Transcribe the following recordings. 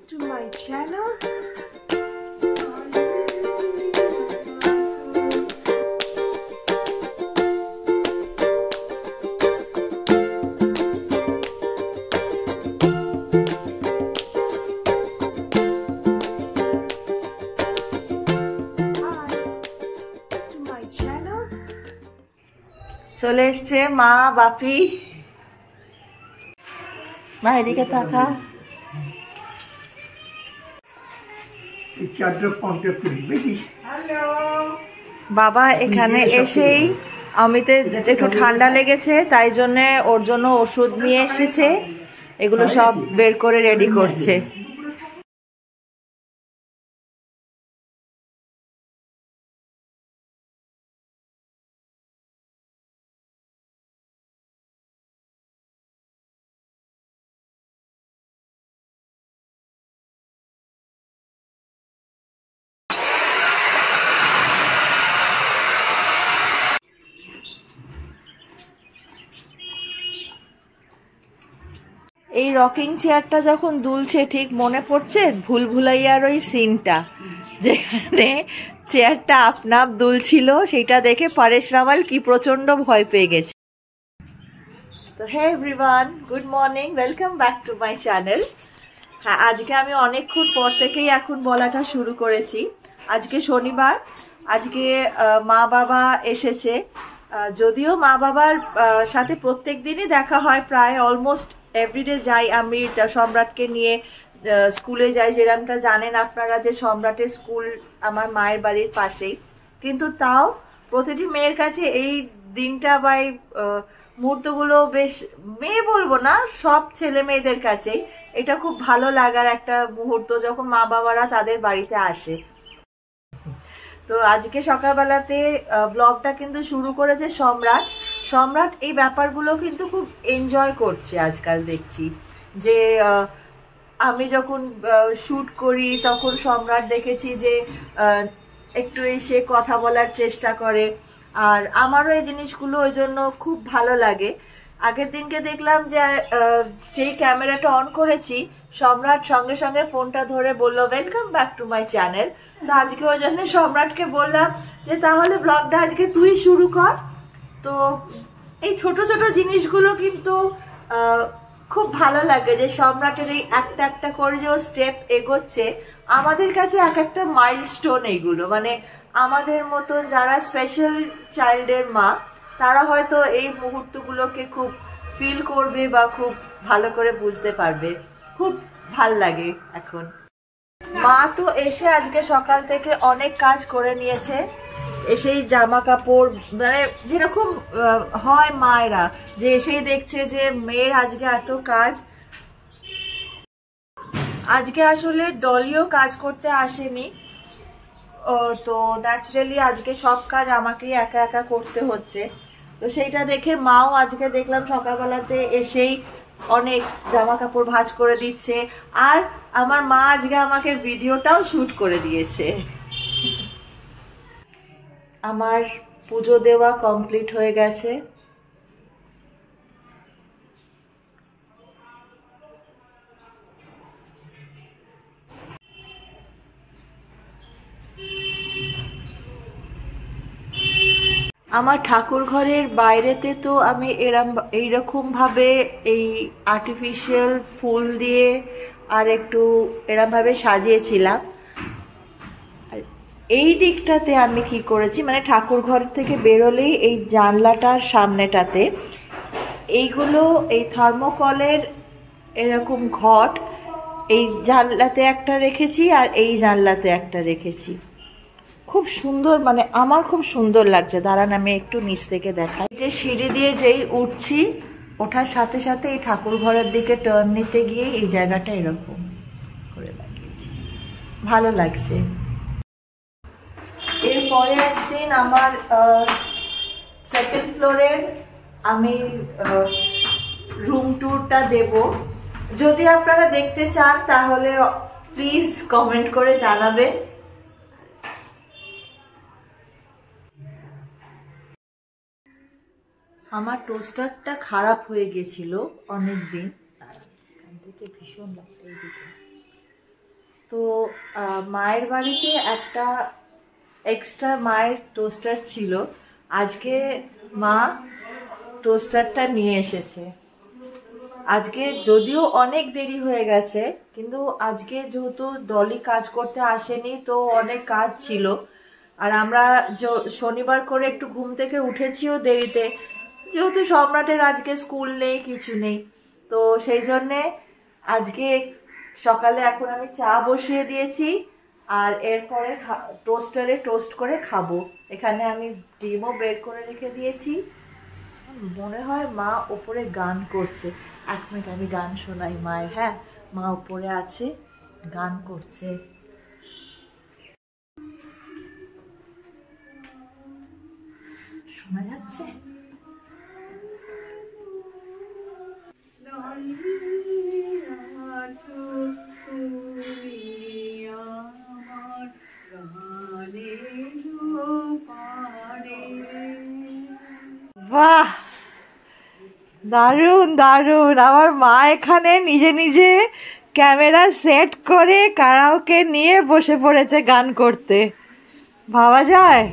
to my channel. চলে এসছে মা বাপি মা এদিকে তাকা বাবা এখানে এসেই অমিতের একটু ঠান্ডা লেগেছে তাই জন্য ওর জন্য ওষুধ নিয়ে এসেছে এগুলো সব বের করে রেডি করছে এই রকিং চেয়ারটা যখন দুলছে ঠিক মনে পড়ছে ভুলভুলাইয়ার ওই সিনটা যেখানে চেয়ারটা আপনা দুলছিল সেটা দেখে পরেশ রাওয়াল কি প্রচন্ড ভয় পেয়ে গেছে তো hey everyone good morning welcome back to my channel হ্যাঁ আজকে আমি অনেকক্ষণ পর থেকেই এখন বলাটা শুরু করেছি আজকে শনিবার আজকে মা বাবা এসেছে যদিও মা বাবার সাথে প্রত্যেক দিনই দেখা হয় প্রায় অলমোস্ট এভরিডে যাই আমি সম্রাটকে নিয়ে স্কুলে যাই যেরকমটা জানেন আপনারা যে সম্রাটের স্কুল আমার মায়ের বাড়ির পাশেই কিন্তু তাও প্রতিটি মেয়ের কাছে এই দিনটা বা এই মুহূর্তগুলো বেশ মেয়ে বলবো না সব ছেলে মেয়েদের কাছেই এটা খুব ভালো লাগার একটা মুহূর্ত যখন মা বাবারা তাদের বাড়িতে আসে তো আজকে সকালবেলাতে ব্লগটা কিন্তু শুরু করেছে সম্রাট সম্রাট এই ব্যাপারগুলো কিন্তু খুব এনজয় করছে আজকাল দেখছি যে আমি যখন শুট করি তখন সম্রাট দেখেছি যে একটু এসে কথা বলার চেষ্টা করে আর আমারও এই জিনিসগুলো ওই জন্য খুব ভালো লাগে আগের দিনকে দেখলাম যে যেই ক্যামেরাটা অন করেছি সম্রাট সঙ্গে সঙ্গে ফোনটা ধরে বললো welcome back to my channel তো আজকে ওই জন্য সম্রাটকে বললাম যে তাহলে ব্লগটা আজকে তুই শুরু কর তো এই ছোট ছোট জিনিসগুলো কিন্তু খুব ভালো লাগে যে সম্রাটের এই একটা একটা করে যে ও স্টেপ এগোচ্ছে আমাদের কাছে এক একটা মাইলস্টোন এইগুলো মানে আমাদের মতন যারা স্পেশাল চাইল্ডের মা তারা হয়তো এই মুহূর্তগুলোকে খুব ফিল করবে বা খুব ভালো করে বুঝতে পারবে খুব ভাল লাগে এখন মা তো এসে আজকে সকাল থেকে অনেক কাজ করে নিয়েছে এসেই জামা কাপড় মানে যেরকম হয় মায়েরা যে এসেই দেখছে যে মেয়ের আজকে এত কাজ আজকে আসলে ডলিও কাজ করতে আসেনি তো ন্যাচারালি আজকে সব কাজ আমাকেই একা একা করতে হচ্ছে তো সেইটা দেখে মাও আজকে দেখলাম সকালবেলাতে এসেই অনেক জামা কাপড় ভাঁজ করে দিচ্ছে আর আমার মা আজকে আমাকে ভিডিওটাও শুট করে দিয়েছে আমার পুজো দেওয়া কমপ্লিট হয়ে গেছে আমার ঠাকুর ঘরের বাইরেতে তো আমি এইরকম ভাবে এই আর্টিফিশিয়াল ফুল দিয়ে আর একটু এরম ভাবে সাজিয়েছিলাম এই দিকটাতে আমি কি করেছি মানে ঠাকুর ঘর থেকে বেরোলেই এই জানলাটার সামনেটাতে এইগুলো এই থার্মোকলের এরকম ঘট এই জানলাতে একটা রেখেছি আর এই জানলাতে একটা রেখেছি খুব সুন্দর মানে আমার খুব সুন্দর লাগছে দাঁড়ান আমি একটু নিচ থেকে দেখাই যে সিঁড়ি দিয়ে যেই উঠছি ওঠার সাথে সাথে এই ঠাকুর ঘরের দিকে টার্ন নিতে গিয়ে এই জায়গাটা এরকম করে লাগিয়েছি ভালো লাগছে এরপরে আসছেন আমার সেকেন্ড ফ্লোরের আমি রুম ট্যুরটা দেব যদি আপনারা দেখতে চান তাহলে প্লিজ কমেন্ট করে জানাবেন আমার টোস্টারটা খারাপ হয়ে গেছিল অনেক দিন এখান থেকে ভীষণ লাগছে এইদিকে তো মায়ের বাড়িতে একটা এক্সট্রা মায়ের টোস্টার ছিল, আজকে মা টোস্টারটা নিয়ে এসেছে। আজকে যদিও অনেক দেরি হয়ে গেছে, কিন্তু আজকে যেহেতু ডলি কাজ করতে আসেনি তো অনেক কাজ ছিল, আর আমরা শনিবার করে একটু ঘুম থেকে উঠেছিও দেরিতে, যেহেতু সম্রাটের আজকে স্কুল নেই কিছু নেই, তো সেই জন্যে আজকে সকালে এখন আমি চা বসিয়ে দিয়েছি আর এরপরে টোস্টারে টোস্ট করে খাবো। এখানে আমি ডিমও বের করে রেখে দিয়েছি। মনে হয় মা ওপরে গান করছে, 1 মিনিট আমি গান শোনাই মায়ের। হ্যাঁ, মা ওপরে আছে, গান করছে। শোনা যাচ্ছে? বাহ, দারুণ দারুণ। আমার মা এখানে নিজে নিজে ক্যামেরা সেট করে কারাওকে নিয়ে বসে পড়েছে গান করতে, ভাবা যায়?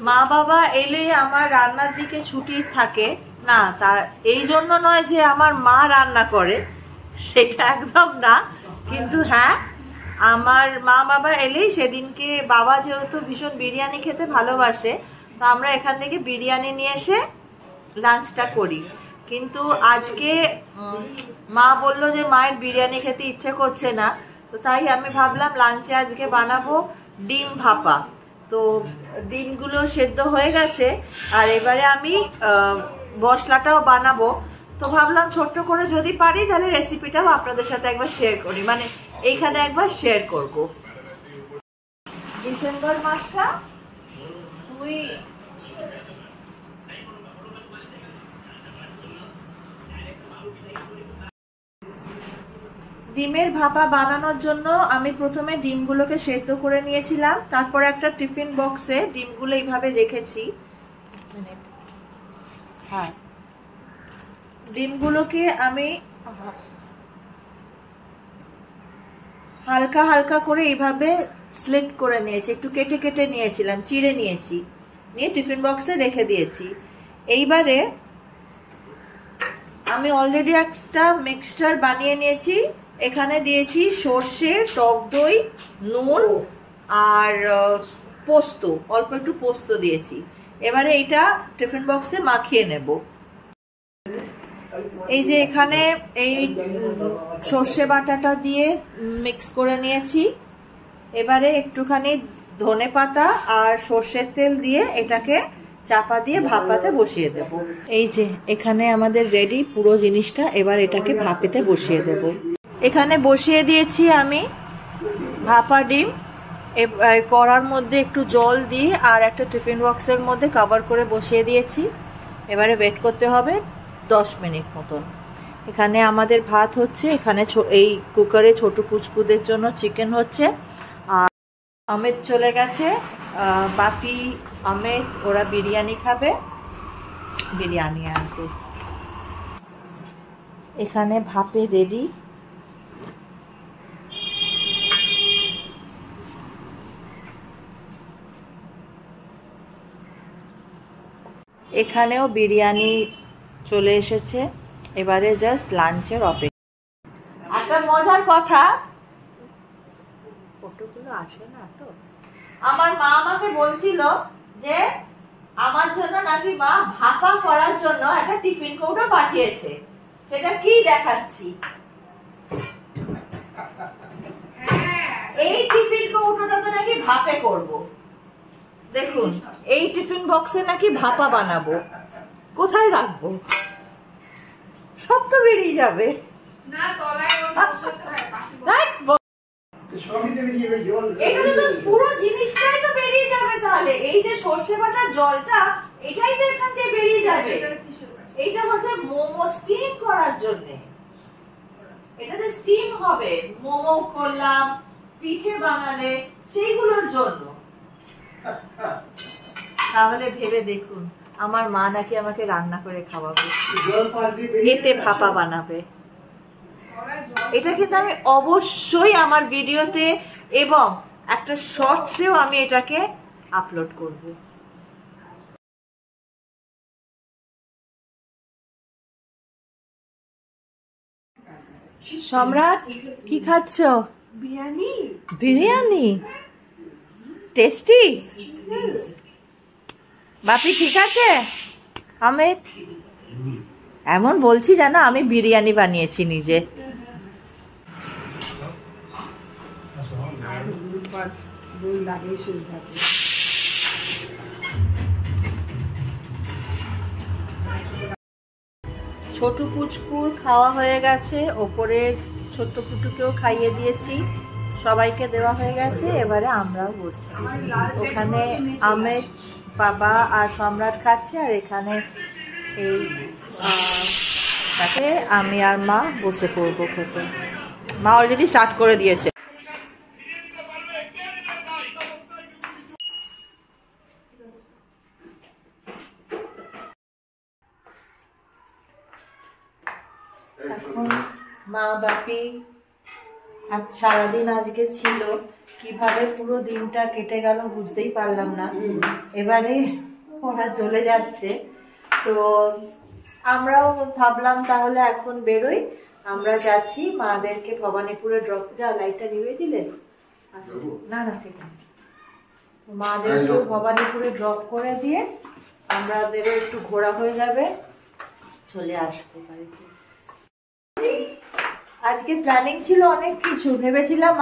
মা বাবা এলে আমার রান্নার দিকে ছুটি থাকে না, তার এই জন্য নয় যে আমার মা রান্না করে, সেটা একদম না। কিন্তু হ্যাঁ, আমার মা বাবা এলেই, সেদিনকে বাবা যেহেতু ভীষণ বিরিয়ানি খেতে ভালোবাসে, তো আমরা এখান থেকে বিরিয়ানি নিয়ে এসে লাঞ্চটা করি। কিন্তু আজকে মা বলল যে মায়ের বিরিয়ানি খেতে ইচ্ছে করছে না, তো তাই আমি ভাবলাম লাঞ্চে আজকে বানাবো ডিম ভাপা। তো ডিমগুলো সেদ্ধ হয়ে গেছে, আর এবারে আমি মশলাটাও বানাবো। তো ভাবলাম ছোট্ট করে যদি পারি তাহলে রেসিপিটাও আপনাদের সাথে একবার শেয়ার করি, মানে এইখানে একবার শেয়ার করব। ডিসেম্বর মাসটা তুই ডিমের ভাপা বানানোর জন্য আমি প্রথমে ডিমগুলোকে সেদ্ধ করে নিয়েছিলাম, তারপর একটা টিফিন বক্সে ডিমগুলো এইভাবে রেখেছি। হ্যাঁ, ডিমগুলোকে আমি হালকা হালকা করে এইভাবে স্লিট করে নিয়েছি, একটু কেটে কেটে নিয়েছিলাম, চিড়ে নিয়েছি, নিয়ে টিফিন বক্সে রেখে দিয়েছি। এইবারে আমি অলরেডি একটা মিক্সচার বানিয়ে নিয়েছি। এখানে দিয়েছি সর্ষে, টক দই, নুন আর পোস্ত, অল্প একটু পোস্ত দিয়েছি। এবারে এটা টিফিন বক্সে মাখিয়ে নেব। এই যে এখানে এই সর্ষে বাটাটা দিয়ে মিক্স করে নিয়েছি। এবারে একটুখানি ধনেপাতা আর সর্ষের তেল দিয়ে এটাকে চাপা দিয়ে ভাপাতে বসিয়ে দেব। এই যে এখানে আমাদের রেডি পুরো জিনিসটা। এবার এটাকে ভাপেতে বসিয়ে দেব। এখানে বসিয়ে দিয়েছি আমি ভাপা ডিম। কড়ার মধ্যে একটু জল দিয়ে আর একটা টিফিন বক্সের মধ্যে কভার করে বসিয়ে দিয়েছি। এবারে ওয়েট করতে হবে 10 মিনিট মতন। এখানে আমাদের ভাত হচ্ছে, এখানে এই কুকারে ছোট পুচকুদের জন্য চিকেন হচ্ছে। আর অমিত চলে গেছে, বাপি অমিত ওরা বিরিয়ানি খাবে, বিরিয়ানি আনতে। এখানে ভাপে রেডি। এখানেও বিরিয়ানি চলে এসেছে। এবারে জাস্ট লাঞ্চের অপেক্ষা। একটা মজার কথা, ফটোগুলো আসে না তো। আমার মা আমাকে বলছিল যে আমার জন্য নাকি মা ভাপা করার জন্য একটা টিফিন কৌটো পাঠিয়েছে। সেটা কি দেখাচ্ছি। এই টিফিন কৌটোটাতে নাকি ভাপে করব। দেখুন, এই টিফিন বক্সে নাকি ভাপা বানাবো। কোথায় রাখবো? সব তো বেরিয়ে যাবে। এটাতে তো পুরো জিনিসটাই তো বেরিয়ে যাবে। তাহলে এই যে সর্ষে বাটার জলটা, এটাই তো এখান দিয়ে বেরিয়ে যাবে। এটা হচ্ছে মোমো স্টিম করার জন্য। এটাতে স্টিম হবে, মোমো করলাম, পিঠে বানালে সেইগুলোর জন্য। তাহলে ভেবে দেখুন, আমার মা নাকি আমাকে রান্না করে খাওয়াবে, এতে ভাপা বানাবে। এটা কিন্তু আমি অবশ্যই আমার ভিডিওতে এবং একটা শর্টসেও আমি এটাকে আপলোড করব। সম্রাট, কি খাচ্ছ? বিরিয়ানি। বিরিয়ানি টেস্টি। বাপি ঠিক আছে? অমিত এমন বলছি জানো, আমি বিরিয়ানি বানিয়েছি নিজে। ছোট পুচকুর খাওয়া হয়ে গেছে, ওপরের ছোট্ট পুটুকেও খাইয়ে দিয়েছি, সবাইকে দেওয়া হয়ে গেছে। এবারে আমরাও বসছি। ওখানে আমের বাবা আর সম্রাট খাচ্ছে, আর এখানে এই তাতে আমি আর মা বসে পড়বো খেতে। মা অলরেডি স্টার্ট করে দিয়েছে। এখন মা বাপি আজ সারাদিন আজকে ছিল, কিভাবে পুরো দিনটা কেটে গেল বুঝতেই পারলাম না। এবারে ওরা চলে যাচ্ছে, তো আমরাও ভাবলাম তাহলে এখন বেরোই। আমরা যাচ্ছি মাদেরকে ভবানীপুরে ড্রপ। যা লাইটটা নিভিয়ে দিলে? না না ঠিক আছে। মাদেরকে ভবানীপুরে ড্রপ করে দিয়ে আমাদেরও একটু ঘোরা হয়ে যাবে, চলে আসবো বাড়িতে। আজকে প্ল্যানিং ছিল অনেক কিছু, ভেবেছিলাম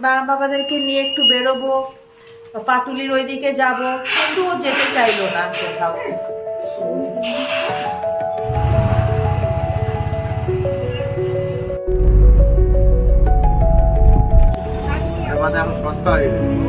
মা বাবাদেরকে নিয়ে একটু বেরোবো, পাটুলির ওইদিকে যাব, কিন্তু ও যেতে চাইলো না কোথাও। সস্তা হয়ে গেছে।